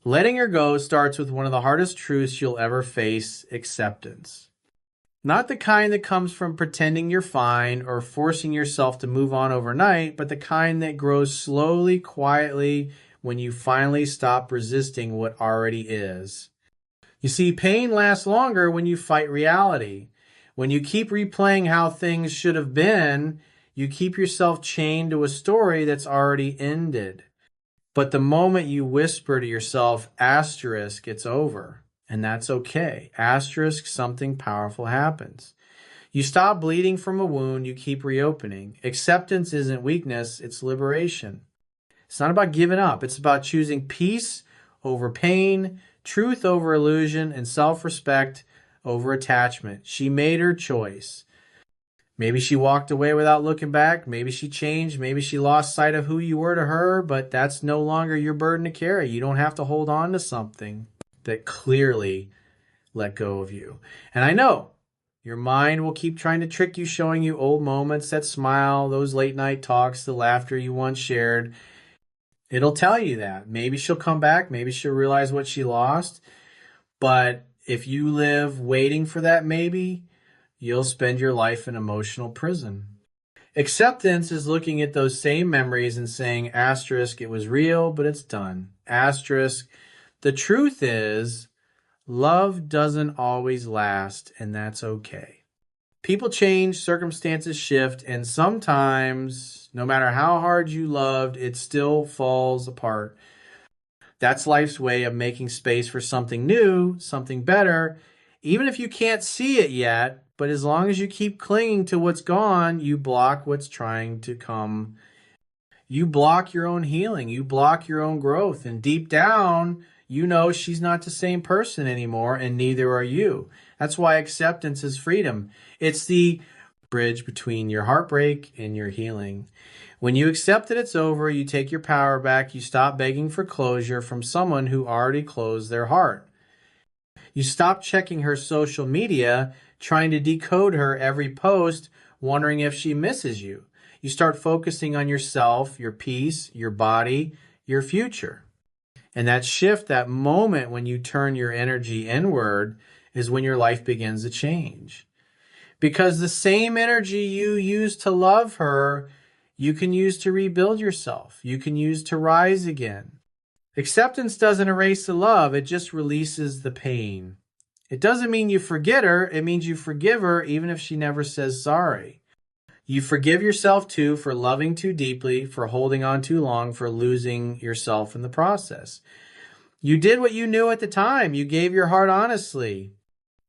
Letting her go starts with one of the hardest truths you'll ever face: acceptance. Not the kind that comes from pretending you're fine or forcing yourself to move on overnight, but the kind that grows slowly, quietly, when you finally stop resisting what already is. You see, pain lasts longer when you fight reality. When you keep replaying how things should have been, you keep yourself chained to a story that's already ended. But the moment you whisper to yourself, asterisk, it's over, and that's okay. Asterisk, something powerful happens. You stop bleeding from a wound you keep reopening. Acceptance isn't weakness, it's liberation. It's not about giving up. It's about choosing peace over pain, truth over illusion, and self-respect over attachment. She made her choice. Maybe she walked away without looking back. Maybe she changed. Maybe she lost sight of who you were to her, but that's no longer your burden to carry. You don't have to hold on to something that clearly let go of you. And I know your mind will keep trying to trick you, showing you old moments, that smile, those late night talks, the laughter you once shared. It'll tell you that. Maybe she'll come back. Maybe she'll realize what she lost. But if you live waiting for that maybe, you'll spend your life in emotional prison. Acceptance is looking at those same memories and saying, asterisk, it was real, but it's done. Asterisk, the truth is, love doesn't always last, and that's okay. People change, circumstances shift, and sometimes, no matter how hard you loved, it still falls apart. That's life's way of making space for something new, something better, even if you can't see it yet. But as long as you keep clinging to what's gone, you block what's trying to come. You block your own healing. You block your own growth. And deep down, you know she's not the same person anymore, and neither are you. That's why acceptance is freedom. It's the bridge between your heartbreak and your healing. When you accept that it's over, you take your power back. You stop begging for closure from someone who already closed their heart. You stop checking her social media, trying to decode her every post, wondering if she misses you. You start focusing on yourself, your peace, your body, your future. And that shift, that moment when you turn your energy inward, is when your life begins to change. Because the same energy you use to love her, you can use to rebuild yourself. You can use to rise again. Acceptance doesn't erase the love, it just releases the pain. It doesn't mean you forget her, it means you forgive her even if she never says sorry. You forgive yourself too for loving too deeply, for holding on too long, for losing yourself in the process. You did what you knew at the time. You gave your heart honestly.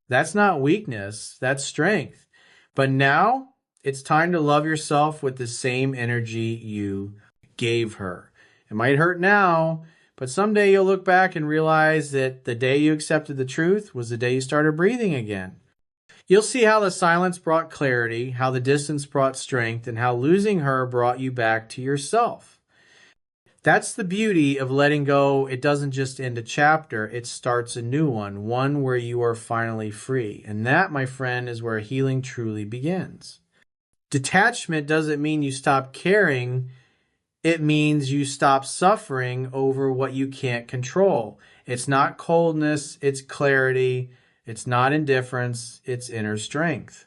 That's not weakness, that's strength. But now it's time to love yourself with the same energy you gave her. It might hurt now, but someday you'll look back and realize that the day you accepted the truth was the day you started breathing again. You'll see how the silence brought clarity, how the distance brought strength, and how losing her brought you back to yourself. That's the beauty of letting go. It doesn't just end a chapter, it starts a new one where you are finally free. And that, my friend, is where healing truly begins. Detachment doesn't mean you stop caring. It means you stop suffering over what you can't control. It's not coldness, it's clarity. It's not indifference, it's inner strength.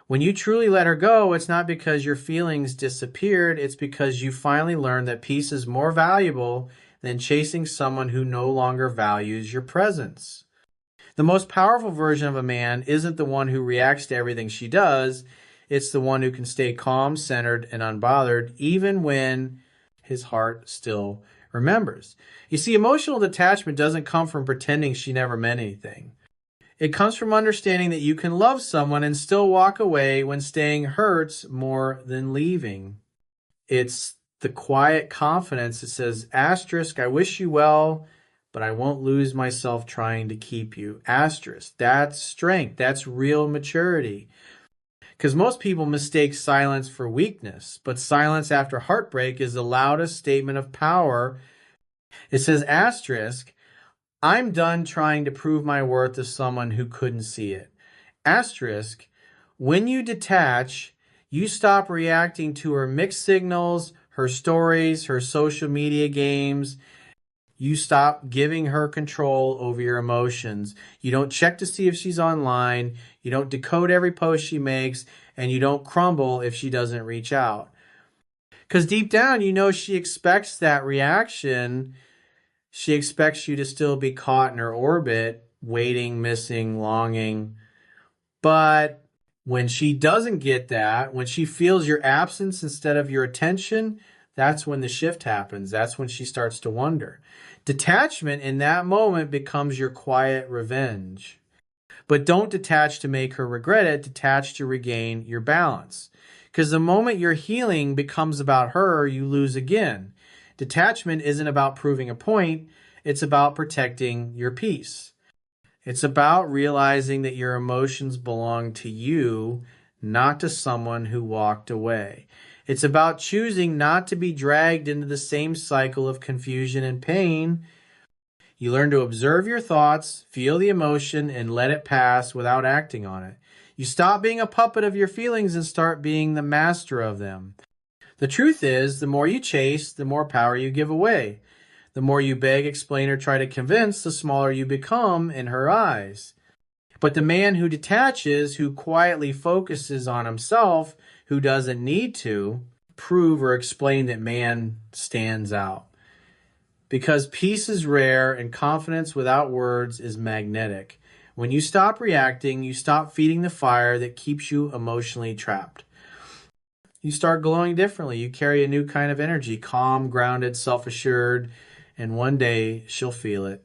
When you truly let her go, it's not because your feelings disappeared, it's because you finally learned that peace is more valuable than chasing someone who no longer values your presence. The most powerful version of a man isn't the one who reacts to everything she does, it's the one who can stay calm, centered, and unbothered, even when his heart still remembers. You see, emotional detachment doesn't come from pretending she never meant anything. It comes from understanding that you can love someone and still walk away when staying hurts more than leaving. It's the quiet confidence that says, asterisk, I wish you well, but I won't lose myself trying to keep you. Asterisk, that's strength. That's real maturity. Because most people mistake silence for weakness, but silence after heartbreak is the loudest statement of power. It says, asterisk, I'm done trying to prove my worth to someone who couldn't see it. Asterisk, when you detach, you stop reacting to her mixed signals, her stories, her social media games. You stop giving her control over your emotions. You don't check to see if she's online. You don't decode every post she makes, and you don't crumble if she doesn't reach out. Because deep down, you know she expects that reaction. She expects you to still be caught in her orbit, waiting, missing, longing. But when she doesn't get that, when she feels your absence instead of your attention, that's when the shift happens. That's when she starts to wonder. Detachment in that moment becomes your quiet revenge. But don't detach to make her regret it, detach to regain your balance. Because the moment your healing becomes about her, you lose again. Detachment isn't about proving a point, it's about protecting your peace. It's about realizing that your emotions belong to you, not to someone who walked away. It's about choosing not to be dragged into the same cycle of confusion and pain. You learn to observe your thoughts, feel the emotion, and let it pass without acting on it. You stop being a puppet of your feelings and start being the master of them. The truth is, the more you chase, the more power you give away. The more you beg, explain, or try to convince, the smaller you become in her eyes. But the man who detaches, who quietly focuses on himself, who doesn't need to prove or explain that man stands out. Because peace is rare and confidence without words is magnetic. When you stop reacting, you stop feeding the fire that keeps you emotionally trapped. You start glowing differently. You carry a new kind of energy, calm, grounded, self-assured, and one day she'll feel it.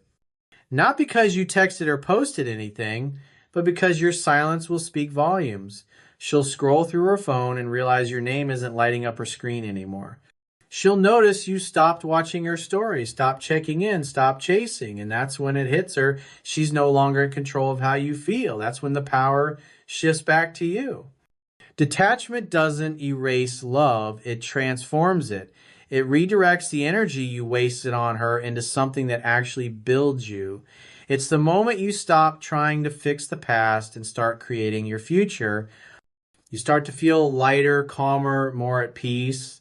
Not because you texted or posted anything, but because your silence will speak volumes. She'll scroll through her phone and realize your name isn't lighting up her screen anymore. She'll notice you stopped watching her stories, stopped checking in, stopped chasing, and that's when it hits her. She's no longer in control of how you feel. That's when the power shifts back to you. Detachment doesn't erase love, it transforms it. It redirects the energy you wasted on her into something that actually builds you. It's the moment you stop trying to fix the past and start creating your future. You start to feel lighter, calmer, more at peace.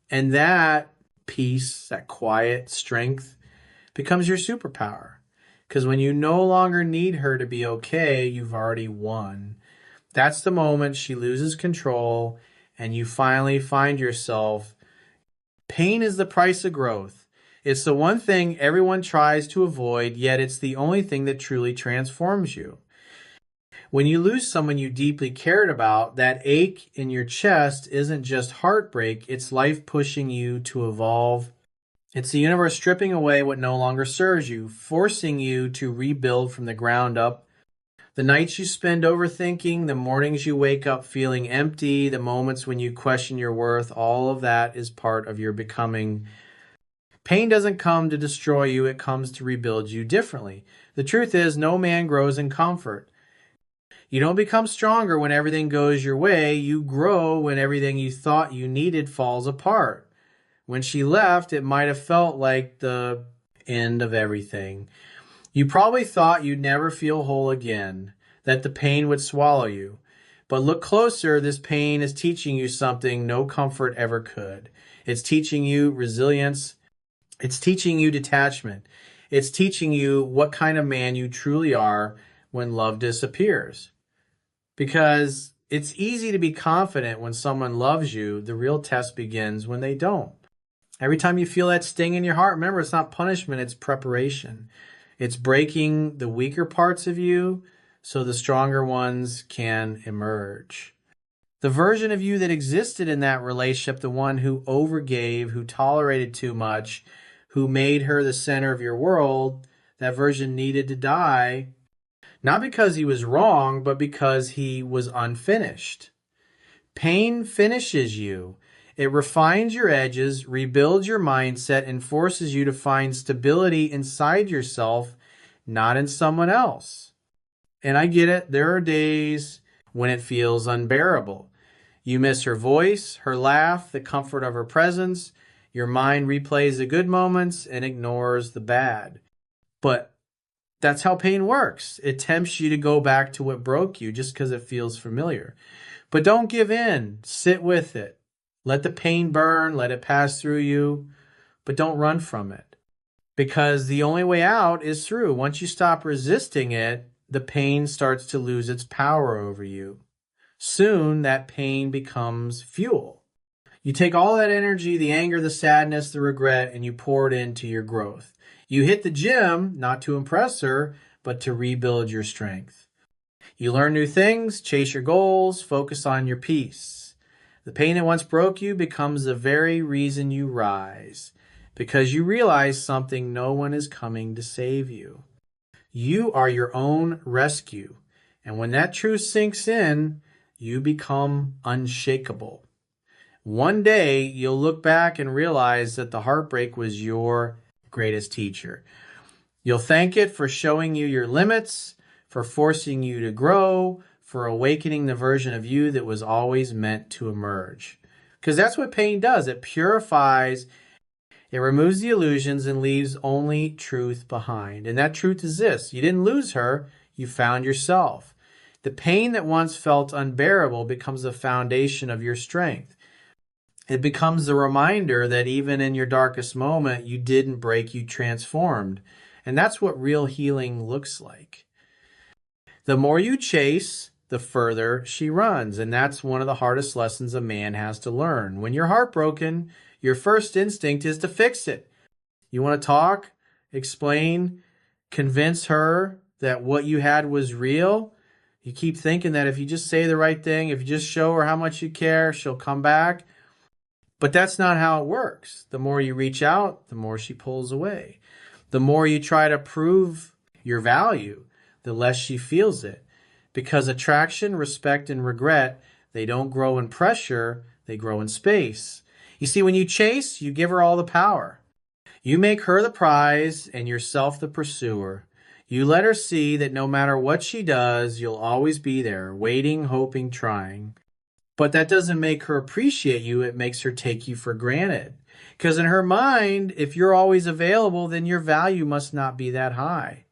And that peace, that quiet strength, becomes your superpower. Because when you no longer need her to be okay, you've already won. That's the moment she loses control and you finally find yourself. Pain is the price of growth. It's the one thing everyone tries to avoid, yet it's the only thing that truly transforms you. When you lose someone you deeply cared about, that ache in your chest isn't just heartbreak, it's life pushing you to evolve. It's the universe stripping away what no longer serves you, forcing you to rebuild from the ground up. The nights you spend overthinking, the mornings you wake up feeling empty, the moments when you question your worth, all of that is part of your becoming. Pain doesn't come to destroy you, it comes to rebuild you differently. The truth is, no man grows in comfort. You don't become stronger when everything goes your way, you grow when everything you thought you needed falls apart. When she left, it might have felt like the end of everything. You probably thought you'd never feel whole again, that the pain would swallow you. But look closer, this pain is teaching you something no comfort ever could. It's teaching you resilience. It's teaching you detachment. It's teaching you what kind of man you truly are when love disappears. Because it's easy to be confident when someone loves you. The real test begins when they don't. Every time you feel that sting in your heart, remember, it's not punishment, it's preparation. It's breaking the weaker parts of you so the stronger ones can emerge. The version of you that existed in that relationship, the one who overgave, who tolerated too much, who made her the center of your world, that version needed to die, not because he was wrong, but because he was unfinished. Pain finishes you. It refines your edges, rebuilds your mindset, and forces you to find stability inside yourself, not in someone else. And I get it. There are days when it feels unbearable. You miss her voice, her laugh, the comfort of her presence. Your mind replays the good moments and ignores the bad. But that's how pain works. It tempts you to go back to what broke you just because it feels familiar. But don't give in. Sit with it. Let the pain burn. Let it pass through you. But don't run from it. because the only way out is through. Once you stop resisting it, the pain starts to lose its power over you. Soon, that pain becomes fuel. You take all that energy, the anger, the sadness, the regret, and you pour it into your growth. You hit the gym, not to impress her, but to rebuild your strength. You learn new things, chase your goals, focus on your peace. The pain that once broke you becomes the very reason you rise, because you realize something: no one is coming to save you. You are your own rescue. And when that truth sinks in, you become unshakable. One day, you'll look back and realize that the heartbreak was your greatest teacher. You'll thank it for showing you your limits, for forcing you to grow, for awakening the version of you that was always meant to emerge. Because that's what pain does. It purifies, it removes the illusions and leaves only truth behind. And that truth is this: you didn't lose her, you found yourself. The pain that once felt unbearable becomes the foundation of your strength. It becomes the reminder that even in your darkest moment, you didn't break, you transformed. And that's what real healing looks like. The more you chase, the further she runs. And that's one of the hardest lessons a man has to learn. When you're heartbroken, your first instinct is to fix it. You want to talk, explain, convince her that what you had was real. You keep thinking that if you just say the right thing, if you just show her how much you care, she'll come back. But that's not how it works. The more you reach out, the more she pulls away. The more you try to prove your value, the less she feels it. Because attraction, respect, and regret, they don't grow in pressure, they grow in space. You see, when you chase, you give her all the power. You make her the prize and yourself the pursuer. You let her see that no matter what she does, you'll always be there, waiting, hoping, trying. But that doesn't make her appreciate you. It makes her take you for granted. Because in her mind, if you're always available, then your value must not be that high.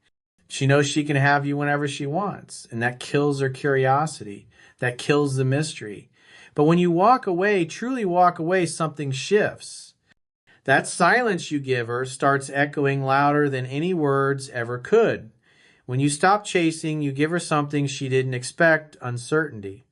She knows she can have you whenever she wants. And that kills her curiosity. That kills the mystery. But when you walk away, truly walk away, something shifts. That silence you give her starts echoing louder than any words ever could. When you stop chasing, you give her something she didn't expect: uncertainty.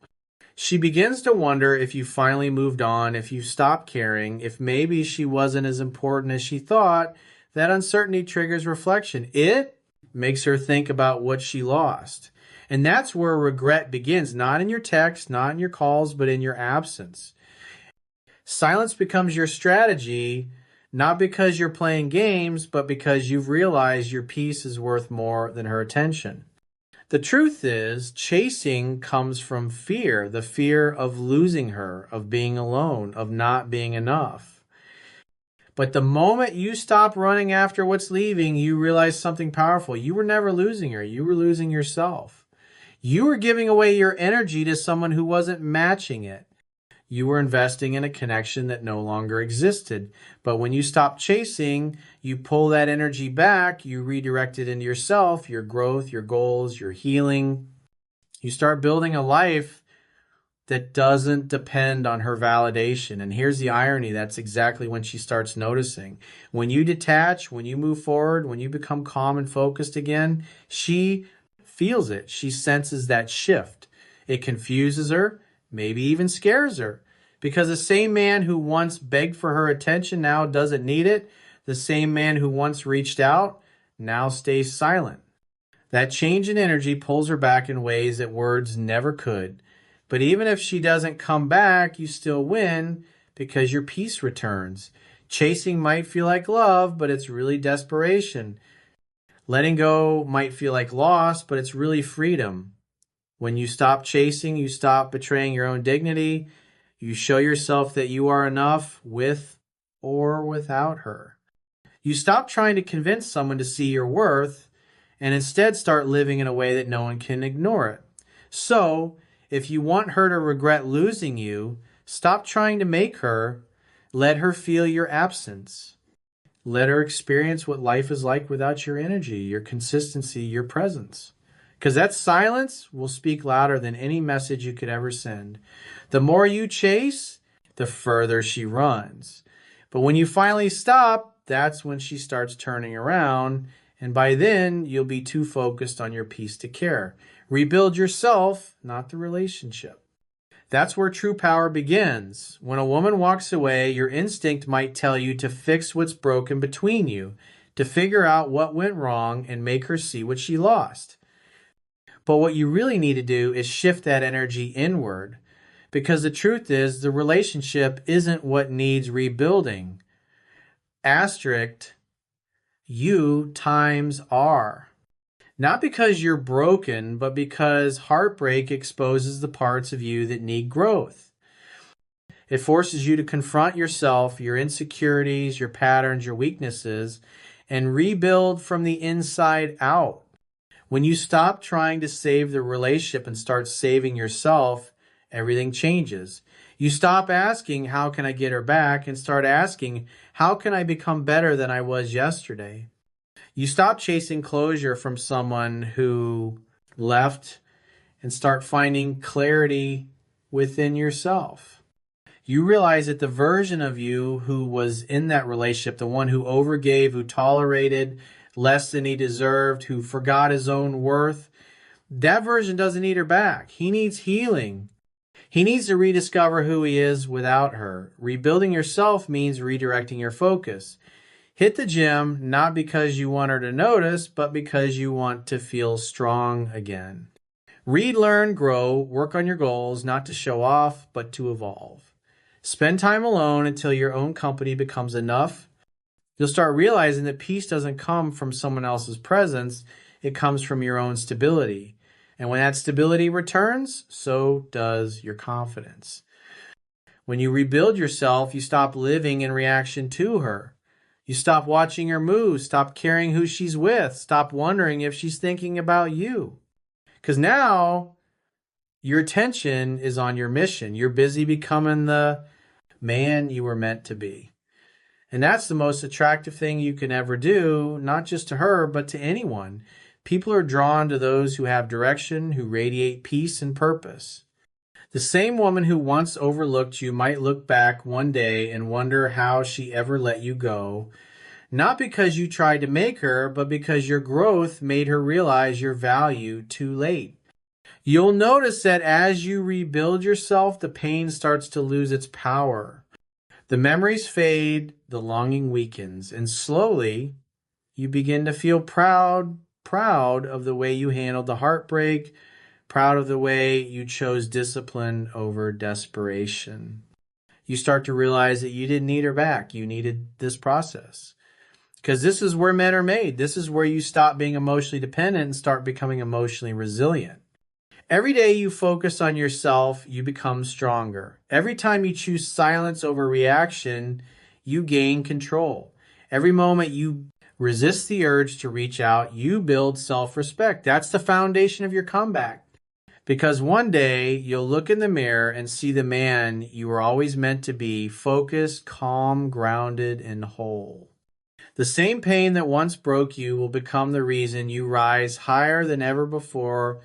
She begins to wonder if you finally moved on, if you stopped caring, if maybe she wasn't as important as she thought. That uncertainty triggers reflection. It makes her think about what she lost. And that's where regret begins, not in your texts, not in your calls, but in your absence. Silence becomes your strategy, not because you're playing games, but because you've realized your peace is worth more than her attention. The truth is, chasing comes from fear, the fear of losing her, of being alone, of not being enough. But the moment you stop running after what's leaving, you realize something powerful. You were never losing her. You were losing yourself. You were giving away your energy to someone who wasn't matching it. You were investing in a connection that no longer existed. But when you stop chasing, you pull that energy back, you redirect it into yourself, your growth, your goals, your healing. You start building a life that doesn't depend on her validation. And here's the irony: that's exactly when she starts noticing. When you detach, when you move forward, when you become calm and focused again, she feels it. She senses that shift. It confuses her, maybe even scares her. Because the same man who once begged for her attention now doesn't need it. The same man who once reached out now stays silent. That change in energy pulls her back in ways that words never could. But even if she doesn't come back, you still win because your peace returns. Chasing might feel like love, but it's really desperation. Letting go might feel like loss, but it's really freedom. When you stop chasing, you stop betraying your own dignity. You show yourself that you are enough with or without her. You stop trying to convince someone to see your worth and instead start living in a way that no one can ignore it. So, if you want her to regret losing you, stop trying to make her. Let her feel your absence. Let her experience what life is like without your energy, your consistency, your presence. Because that silence will speak louder than any message you could ever send. The more you chase, the further she runs. But when you finally stop, that's when she starts turning around. And by then, you'll be too focused on your piece to care. Rebuild yourself, not the relationship. That's where true power begins. When a woman walks away, your instinct might tell you to fix what's broken between you, to figure out what went wrong and make her see what she lost. But what you really need to do is shift that energy inward. Because the truth is, the relationship isn't what needs rebuilding. Asterisk, you times are. Not because you're broken, but because heartbreak exposes the parts of you that need growth. It forces you to confront yourself, your insecurities, your patterns, your weaknesses, and rebuild from the inside out. When you stop trying to save the relationship and start saving yourself, everything changes. You stop asking, how can I get her back? And start asking, how can I become better than I was yesterday? You stop chasing closure from someone who left and start finding clarity within yourself. You realize that the version of you who was in that relationship, the one who overgave, who tolerated less than he deserved, who forgot his own worth, that version doesn't need her back. He needs healing. He needs to rediscover who he is without her. Rebuilding yourself means redirecting your focus. Hit the gym, not because you want her to notice, but because you want to feel strong again. Read, learn, grow, work on your goals, not to show off, but to evolve. Spend time alone until your own company becomes enough. You'll start realizing that peace doesn't come from someone else's presence, it comes from your own stability. And when that stability returns, so does your confidence. When you rebuild yourself, you stop living in reaction to her. You stop watching her moves, stop caring who she's with, stop wondering if she's thinking about you. Because now your attention is on your mission. You're busy becoming the man you were meant to be. And that's the most attractive thing you can ever do, not just to her, but to anyone. People are drawn to those who have direction, who radiate peace and purpose. The same woman who once overlooked you might look back one day and wonder how she ever let you go, not because you tried to make her, but because your growth made her realize your value too late. You'll notice that as you rebuild yourself, the pain starts to lose its power. The memories fade, the longing weakens, and slowly you begin to feel proud of the way you handled the heartbreak, proud of the way you chose discipline over desperation. You start to realize that you didn't need her back. You needed this process. Because this is where men are made. This is where you stop being emotionally dependent and start becoming emotionally resilient. Every day you focus on yourself, you become stronger. Every time you choose silence over reaction, you gain control. Every moment you resist the urge to reach out, you build self-respect. That's the foundation of your comeback. Because one day you'll look in the mirror and see the man you were always meant to be, focused, calm, grounded, and whole. The same pain that once broke you will become the reason you rise higher than ever before.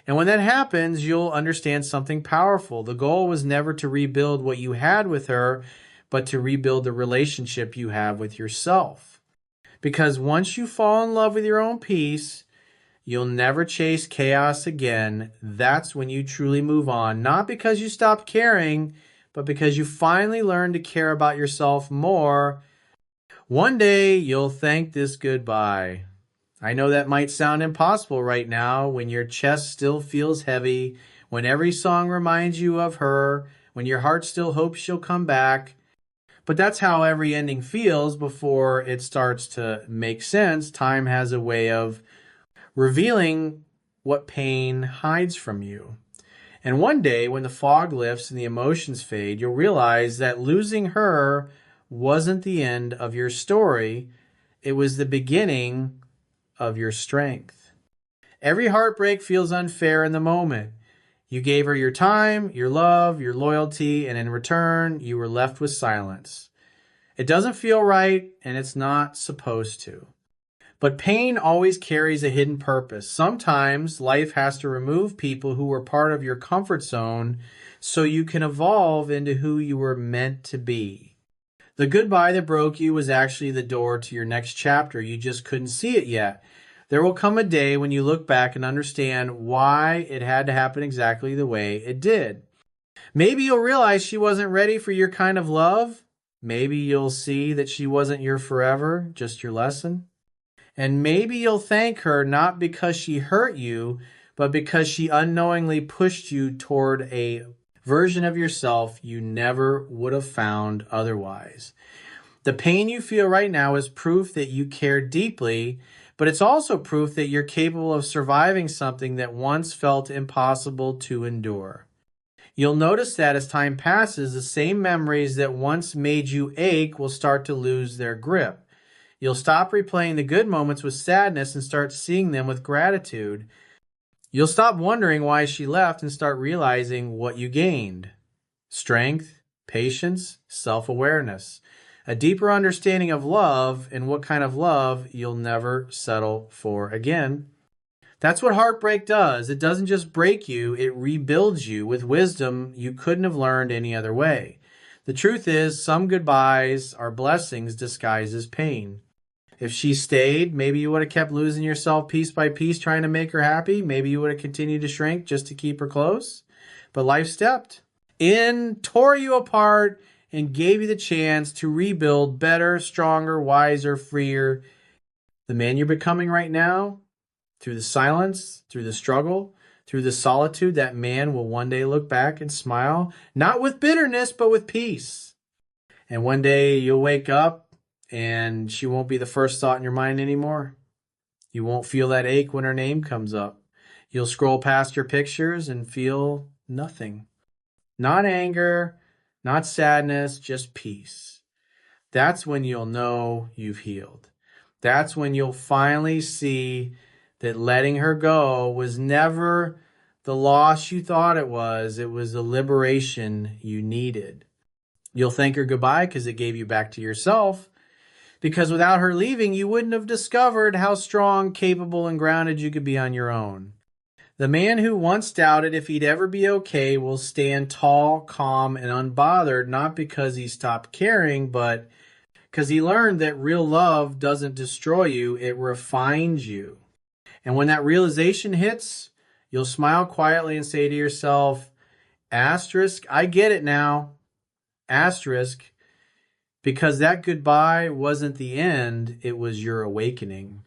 And when that happens, you'll understand something powerful. The goal was never to rebuild what you had with her, but to rebuild the relationship you have with yourself. Because once you fall in love with your own peace, you'll never chase chaos again. That's when you truly move on. Not because you stopped caring, but because you finally learned to care about yourself more. One day you'll thank this goodbye. I know that might sound impossible right now when your chest still feels heavy, when every song reminds you of her, when your heart still hopes she'll come back. But that's how every ending feels before it starts to make sense. Time has a way of revealing what pain hides from you. And one day, when the fog lifts and the emotions fade, you'll realize that losing her wasn't the end of your story. It was the beginning of your strength. Every heartbreak feels unfair in the moment. You gave her your time, your love, your loyalty, and in return, you were left with silence. It doesn't feel right, and it's not supposed to. But pain always carries a hidden purpose. Sometimes life has to remove people who were part of your comfort zone so you can evolve into who you were meant to be. The goodbye that broke you was actually the door to your next chapter. You just couldn't see it yet. There will come a day when you look back and understand why it had to happen exactly the way it did. Maybe you'll realize she wasn't ready for your kind of love. Maybe you'll see that she wasn't your forever, just your lesson. And maybe you'll thank her not because she hurt you, but because she unknowingly pushed you toward a version of yourself you never would have found otherwise. The pain you feel right now is proof that you care deeply, but it's also proof that you're capable of surviving something that once felt impossible to endure. You'll notice that as time passes, the same memories that once made you ache will start to lose their grip. You'll stop replaying the good moments with sadness and start seeing them with gratitude. You'll stop wondering why she left and start realizing what you gained. Strength, patience, self-awareness. A deeper understanding of love and what kind of love you'll never settle for again. That's what heartbreak does. It doesn't just break you, it rebuilds you with wisdom you couldn't have learned any other way. The truth is, some goodbyes are blessings disguised as pain. If she stayed, maybe you would have kept losing yourself piece by piece trying to make her happy. Maybe you would have continued to shrink just to keep her close. But life stepped in, tore you apart, and gave you the chance to rebuild better, stronger, wiser, freer. The man you're becoming right now, through the silence, through the struggle, through the solitude, that man will one day look back and smile, not with bitterness, but with peace. And one day you'll wake up and she won't be the first thought in your mind anymore. You won't feel that ache when her name comes up. You'll scroll past your pictures and feel nothing. Not anger, not sadness, just peace. That's when you'll know you've healed. That's when you'll finally see that letting her go was never the loss you thought it was. It was the liberation you needed. You'll thank her goodbye because it gave you back to yourself. Because without her leaving, you wouldn't have discovered how strong, capable, and grounded you could be on your own. The man who once doubted if he'd ever be okay will stand tall, calm, and unbothered, not because he stopped caring, but because he learned that real love doesn't destroy you, it refines you. And when that realization hits, you'll smile quietly and say to yourself, asterisk, I get it now, asterisk, because that goodbye wasn't the end, it was your awakening.